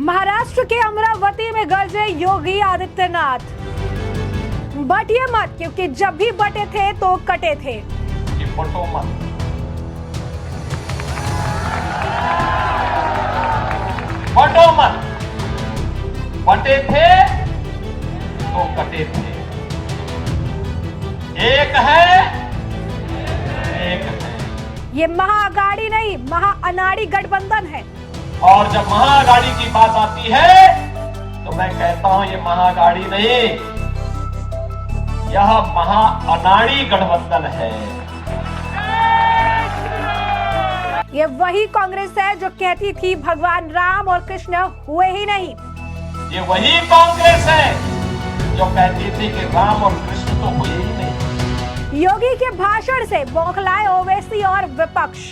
महाराष्ट्र के अमरावती में गरजे योगी आदित्यनाथ। बटिए मत, क्योंकि जब भी बटे थे तो कटे थे। बटो मत, बटो मत, बटे थे तो कटे थे। एक है, एक है। ये महाअघाड़ी नहीं, महाअनाड़ी गठबंधन है। और जब महाअघाड़ी की बात आती है तो मैं कहता हूं ये महाअघाड़ी नहीं, यह महाअनाड़ी गठबंधन है। ये वही कांग्रेस है जो कहती थी भगवान राम और कृष्ण हुए ही नहीं। ये वही कांग्रेस है जो कहती थी कि राम और कृष्ण तो हुए ही नहीं। योगी के भाषण से बौखलाए ओवैसी और विपक्ष।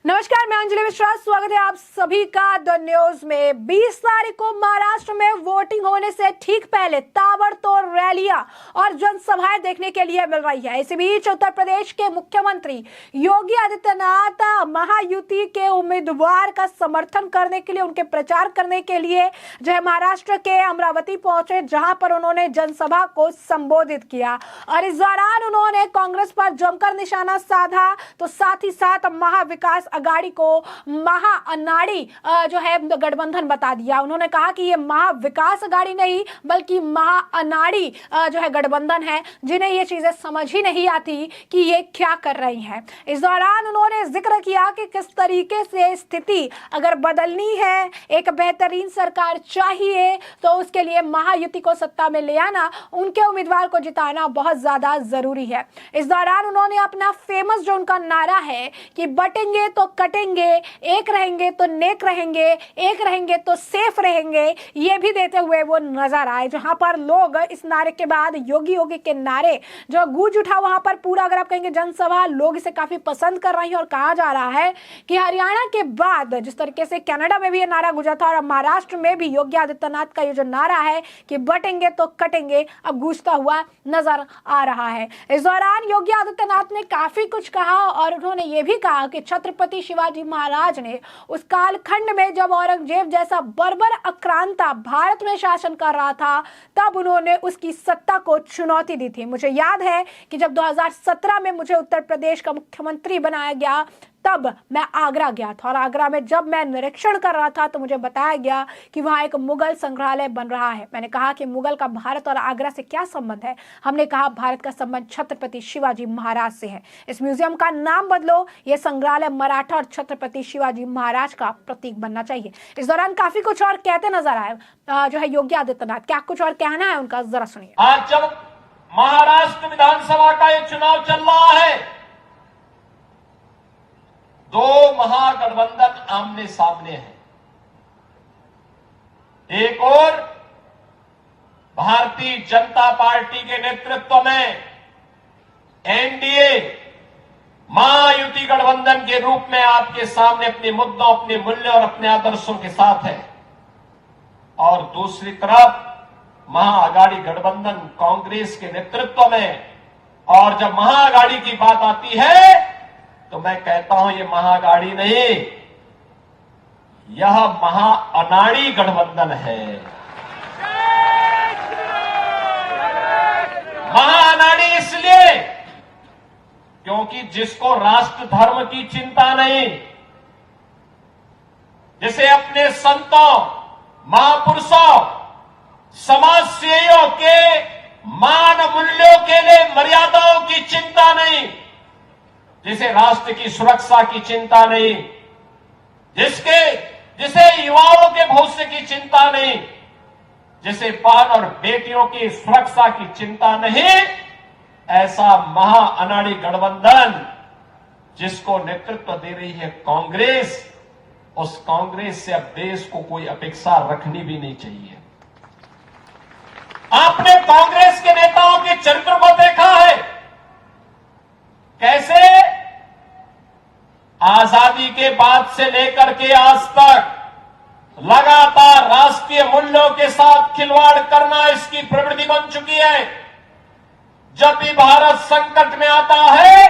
नमस्कार, मैं अंजलि मिश्रा, स्वागत है आप सभी का द न्यूज में। 20 तारीख को महाराष्ट्र में वोटिंग होने से ठीक पहले ताबड़तोड़ रैलियां और जनसभाएं देखने के लिए मिल रही है। इसी बीच उत्तर प्रदेश के मुख्यमंत्री योगी आदित्यनाथ महायुति के उम्मीदवार का समर्थन करने के लिए, उनके प्रचार करने के लिए जो है महाराष्ट्र के अमरावती पहुंचे, जहां पर उन्होंने जनसभा को संबोधित किया। और इस दौरान उन्होंने कांग्रेस पर जमकर निशाना साधा, तो साथ ही साथ महाविकास अघाड़ी को महाअनाड़ी जो है गठबंधन बता दिया। उन्होंने कहा कि ये महाविकास अघाड़ी नहीं बल्कि महाअनाड़ी जो है गठबंधन है, जिन्हें ये चीजें समझ ही नहीं आती कि ये क्या कर रही हैं। इस दौरान उन्होंने जिक्र किया कि किस तरीके से स्थिति अगर बदलनी है, एक बेहतरीन सरकार चाहिए, तो उसके लिए महायुति को सत्ता में ले आना, उनके उम्मीदवार को जिताना बहुत ज्यादा जरूरी है। इस दौरान उन्होंने अपना फेमस जो उनका नारा है कि बटेंगे तो कटेंगे, एक रहेंगे तो नेक रहेंगे, एक रहेंगे तो सेफ रहेंगे, ये भी देते हुए वो नजर आए। जहां पर लोग इस नारे के बाद योगी योगी के नारे जो गूंज उठा, वहां पर पूरा अगर आप कहेंगे जनसभा, लोग इसे काफी पसंद कर रहे हैं। और कहा जा रहा है कि हरियाणा के बाद जिस तरीके से कनाडा में भी ये नारा गूंजा था और महाराष्ट्र में भी योगी आदित्यनाथ का ये जो नारा है कि बटेंगे तो कटेंगे, अब गूंजता हुआ नजर आ रहा है। इस दौरान योगी आदित्यनाथ ने काफी कुछ कहा और उन्होंने ये भी कहा कि छत्रपति शिवाजी महाराज ने उस कालखंड में जब औरंगजेब जैसा बर्बर आक्रांता भारत में शासन कर रहा था, तब उन्होंने उसकी सत्ता को चुनौती दी थी। मुझे याद है कि जब 2017 में मुझे उत्तर प्रदेश का मुख्यमंत्री बनाया गया, तब मैं आगरा गया था और आगरा में जब मैं निरीक्षण कर रहा था तो मुझे बताया गया कि वहां एक मुगल संग्रहालय बन रहा है। मैंने कहा कि मुगल का भारत और आगरा से क्या संबंध है? हमने कहा भारत का संबंध छत्रपति शिवाजी महाराज से है। इस म्यूजियम का नाम बदलो, यह संग्रहालय मराठा और छत्रपति शिवाजी महाराज का प्रतीक बनना चाहिए। इस दौरान काफी कुछ और कहते नजर आए जो है योगी आदित्यनाथ। क्या कुछ और कहना है उनका, जरा सुनिए। आज जब महाराष्ट्र विधानसभा का ये चुनाव चल रहा है, दो महागठबंधन आमने सामने हैं। एक और भारतीय जनता पार्टी के नेतृत्व में एनडीए महायुति गठबंधन के रूप में आपके सामने अपने मुद्दों, अपने मूल्यों और अपने आदर्शों के साथ है। और दूसरी तरफ महाअघाड़ी गठबंधन कांग्रेस के नेतृत्व में। और जब महाअघाड़ी की बात आती है तो मैं कहता हूं ये महाअघाड़ी नहीं, यह महाअनाड़ी गठबंधन है। महाअनाड़ी इसलिए क्योंकि जिसको राष्ट्र धर्म की चिंता नहीं, जिसे अपने संतों, महापुरुषों, समाज सेवियों के मान मूल्यों के लिए मर्यादाओं की चिंता नहीं, जिसे राष्ट्र की सुरक्षा की चिंता नहीं, जिसे युवाओं के भविष्य की चिंता नहीं, जिसे बहन और बेटियों की सुरक्षा की चिंता नहीं, ऐसा महाअनाड़ी गठबंधन जिसको नेतृत्व दे रही है कांग्रेस, उस कांग्रेस से अब देश को कोई अपेक्षा रखनी भी नहीं चाहिए। आपने कांग्रेस के नेताओं के चरित्र को देखा है, कैसे आजादी के बाद से लेकर के आज तक लगातार राष्ट्रीय मूल्यों के साथ खिलवाड़ करना इसकी प्रवृत्ति बन चुकी है। जब भी भारत संकट में आता है,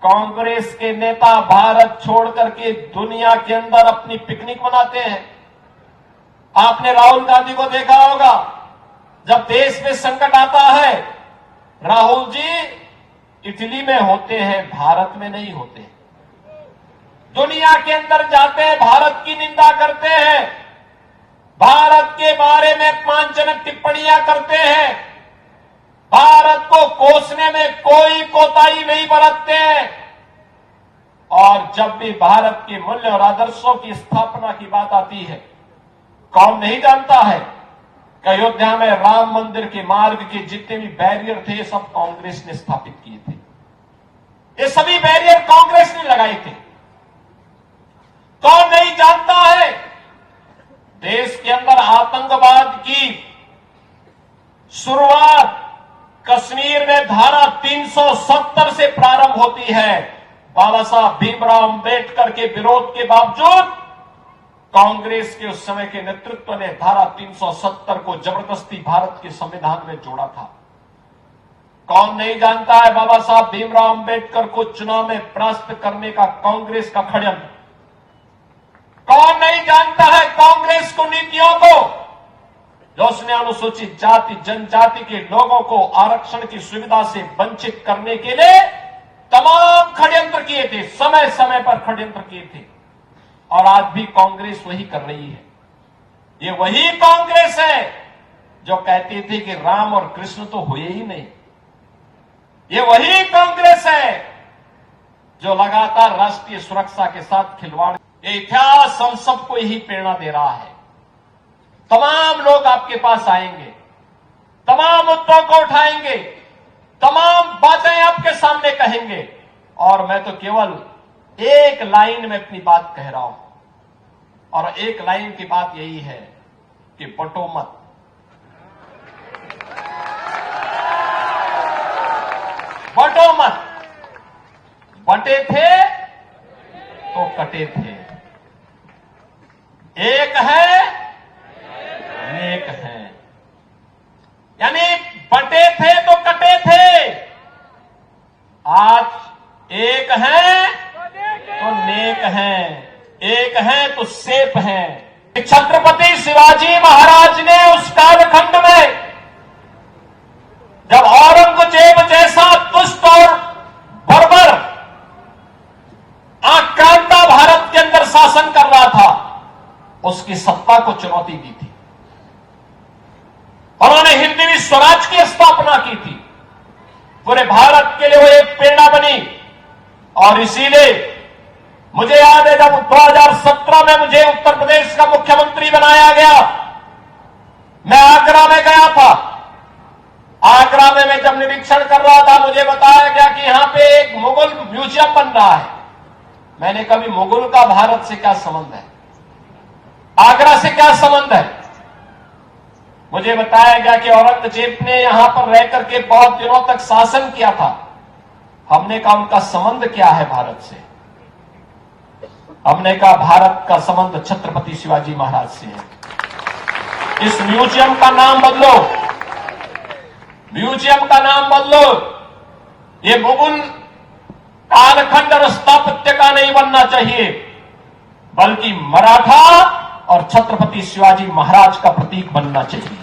कांग्रेस के नेता भारत छोड़ करके दुनिया के अंदर अपनी पिकनिक मनाते हैं। आपने राहुल गांधी को देखा होगा, जब देश में संकट आता है, राहुल जी इटली में होते हैं, भारत में नहीं होते। दुनिया के अंदर जाते हैं, भारत की निंदा करते हैं, भारत के बारे में अपमानजनक टिप्पणियां करते हैं, भारत को कोसने में कोई कोताही नहीं बरतते हैं। और जब भी भारत के मूल्य और आदर्शों की स्थापना की बात आती है, कौन नहीं जानता है कि अयोध्या में राम मंदिर के मार्ग के जितने भी बैरियर थे, सब कांग्रेस ने स्थापित किए थे। ये सभी बैरियर कांग्रेस ने लगाए थे। कौन नहीं जानता है देश के अंदर आतंकवाद की शुरुआत कश्मीर में धारा 370 से प्रारंभ होती है। बाबा साहब भीमराव अंबेडकर के विरोध के बावजूद कांग्रेस के उस समय के नेतृत्व ने धारा 370 को जबरदस्ती भारत के संविधान में जोड़ा था। कौन नहीं जानता है बाबा साहब भीमराव अंबेडकर को चुनाव में परास्त करने का कांग्रेस का षड्यंत्र। कौन नहीं जानता है कांग्रेस को नीतियों को, जो उसने अनुसूचित जाति जनजाति के लोगों को आरक्षण की सुविधा से वंचित करने के लिए तमाम षड्यंत्र किए थे, समय समय पर षड्यंत्र किए थे। और आज भी कांग्रेस वही कर रही है। ये वही कांग्रेस है जो कहती थी कि राम और कृष्ण तो हुए ही नहीं। ये वही कांग्रेस है जो लगातार राष्ट्रीय सुरक्षा के साथ खिलवाड़। ये इतिहास हम सबको यही प्रेरणा दे रहा है। तमाम लोग आपके पास आएंगे, तमाम मुद्दों को उठाएंगे, तमाम बातें आपके सामने कहेंगे, और मैं तो केवल एक लाइन में अपनी बात कह रहा हूं, और एक लाइन की बात यही है कि बटो मत। बटो मत। बटे थे तो कटे थे। एक है नेक है, यानी बटे थे तो कटे थे। आज एक है तो नेक हैं, एक है तो सेफ हैं। छत्रपति शिवाजी महाराज ने उस कालखंड में जब औरंगजेब जैसा दुष्ट और बर्बर आक्रांता भारत के अंदर शासन कर रहा था, उसकी सत्ता को चुनौती दी थी। उन्होंने हिंदवी स्वराज की स्थापना की थी। पूरे भारत के लिए वो एक प्रेरणा बनी। और इसीलिए मुझे याद है जब 2017 में मुझे उत्तर प्रदेश का मुख्यमंत्री बनाया गया, मैं आगरा में गया था। आगरा में मैं जब निरीक्षण कर रहा था, मुझे बताया गया कि यहां पे एक मुगल म्यूजियम बन रहा है। मैंने कभी मुगल का भारत से क्या संबंध है, आगरा से क्या संबंध है? मुझे बताया गया कि औरंगजेब ने यहां पर रह करके बहुत दिनों तक शासन किया था। हमने कहा उनका संबंध क्या है भारत से? हमने कहा भारत का संबंध छत्रपति शिवाजी महाराज से है। इस म्यूजियम का नाम बदलो, म्यूजियम का नाम बदलो। ये मुगल कालखंड और स्थापत्य का नहीं बनना चाहिए, बल्कि मराठा और छत्रपति शिवाजी महाराज का प्रतीक बनना चाहिए।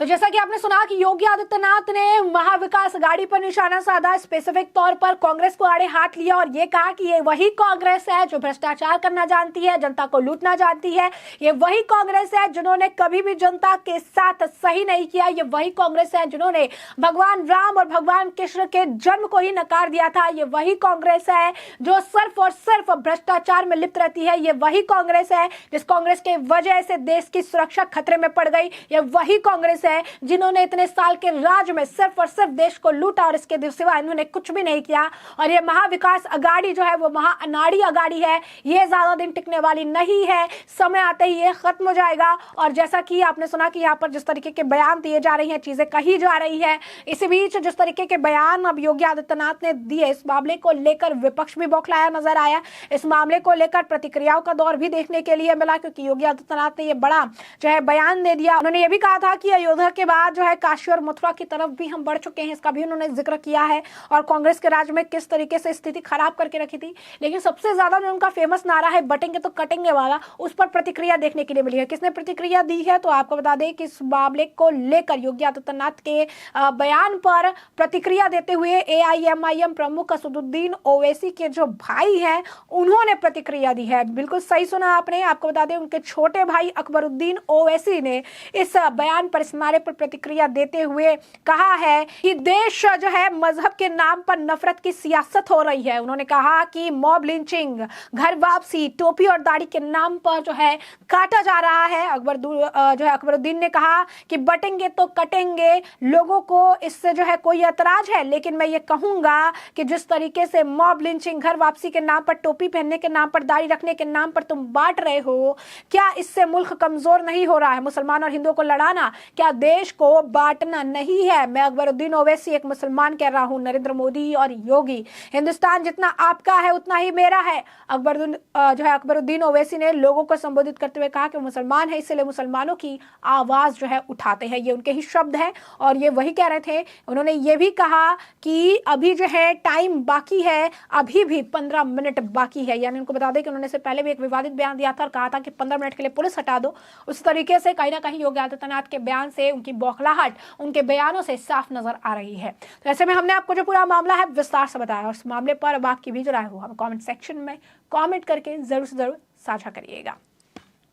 तो जैसा कि आपने सुना कि योगी आदित्यनाथ ने महाविकास अघाड़ी पर निशाना साधा, स्पेसिफिक तौर पर कांग्रेस को आड़े हाथ लिया और ये कहा कि ये वही कांग्रेस है जो भ्रष्टाचार करना जानती है, जनता को लूटना जानती है। ये वही कांग्रेस है जिन्होंने कभी भी जनता के साथ सही नहीं किया। ये वही कांग्रेस है जिन्होंने भगवान राम और भगवान कृष्ण के जन्म को ही नकार दिया था। ये वही कांग्रेस है जो सिर्फ और सिर्फ भ्रष्टाचार में लिप्त रहती है। ये वही कांग्रेस है जिस कांग्रेस के वजह से देश की सुरक्षा खतरे में पड़ गई। ये वही कांग्रेस है जिन्होंने इतने साल के राज में सिर्फ और सिर्फ देश को लूटा और इसके सिवा इन्होंने कुछ भी नहीं किया। और ये महाविकास अघाड़ी जो है वो महाअनाड़ी अघाड़ी है। ये ज्यादा दिन टिकने वाली नहीं है, समय आते ही ये खत्म हो जाएगा। और जैसा कि आपने सुना कि यहाँ पर जिस तरीके के बयान दिए जा रही हैं, चीजें कही जा रही है, इसी बीच जिस तरीके के बयान अब योगी आदित्यनाथ ने दिए, इस मामले को लेकर विपक्ष भी बौखलाया नजर आया। इस मामले को लेकर प्रतिक्रियाओं का दौर भी देखने के लिए मिला, क्योंकि योगी आदित्यनाथ ने ये बड़ा जो है बयान दे दिया। उन्होंने ये भी कहा था कि अयोध्या के बाद जो है काशी और मथुरा की तरफ भी हम बढ़ चुके हैं, इसका भी उन्होंने जिक्र किया है, और कांग्रेस के राज में किस तरीके से स्थिति खराब करके रखी थी। लेकिन सबसे ज्यादा जो उनका फेमस नारा है बटेंगे तो कटेंगे वाला, उस पर प्रतिक्रिया देखने के लिए मिली है। किसने प्रतिक्रिया दी है तो आपको बता दें कि इस मामले को लेकर योगी आदित्यनाथ के बयान पर प्रतिक्रिया देते हुए AIMIM प्रमुख असदुद्दीन ओवैसी के जो भाई हैं उन्होंने प्रतिक्रिया दी है। बिल्कुल सही सुना आपने, आपको बता दें उनके छोटे भाई अकबरुद्दीन ओवैसी ने इस बयान पर, इस नारे पर प्रतिक्रिया देते हुए कहा है कि देश जो है मजहब के नाम पर नफरत की सियासत हो रही है। उन्होंने कहा कि मॉब लिंचिंग, घर वापसी, टोपी और दाढ़ी के नाम पर जो है काटा जा रहा है। अकबरुद्दीन ने कहा कि बटेंगे तो कटेंगे, लोगों को इससे जो है कोई एतराज है, लेकिन मैं ये कहूंगा कि जिस तरीके से मॉब लिंचिंग, घर वापसी के नाम पर, टोपी पहनने के नाम पर, दाढ़ी रखने के नाम पर तुम बांट रहे हो, क्या इससे मुल्क कमजोर नहीं हो रहा है? मुसलमान और हिंदुओं को लड़ाना क्या देश को बांटना नहीं है? मैं अकबरुद्दीन ओवैसी एक मुसलमान कह रहा हूं, नरेंद्र मोदी और योगी, हिंदुस्तान जितना आपका है उतना ही मेरा है। अकबरुद्दीन ओवैसी ने लोगों को संबोधित करते हुए कहा कि मुसलमान है इसलिए मुसलमानों की आवाज जो है उठाते हैं। ये उनके ही शब्द हैं और ये वही कह रहे थे। उन्होंने ये भी कहा कि अभी जो है टाइम बाकी है, अभी भी 15 मिनट बाकी है। यानी उनको बता दें कि उन्होंने इससे पहले भी एक विवादित बयान दिया था और कहा था कि 15 मिनट के लिए पुलिस हटा दो। उस तरीके से कहीं ना कहीं योगी आदित्यनाथ के बयान से उनकी बौखलाहट उनके बयानों से साफ नजर आ रही है। तो ऐसे में हमने आपको जो पूरा मामला है विस्तार से बताया, और इस मामले पर अब आपकी भी जो राय हो हमें कमेंट सेक्शन में कमेंट करके जरूर से जरूर साझा करिएगा।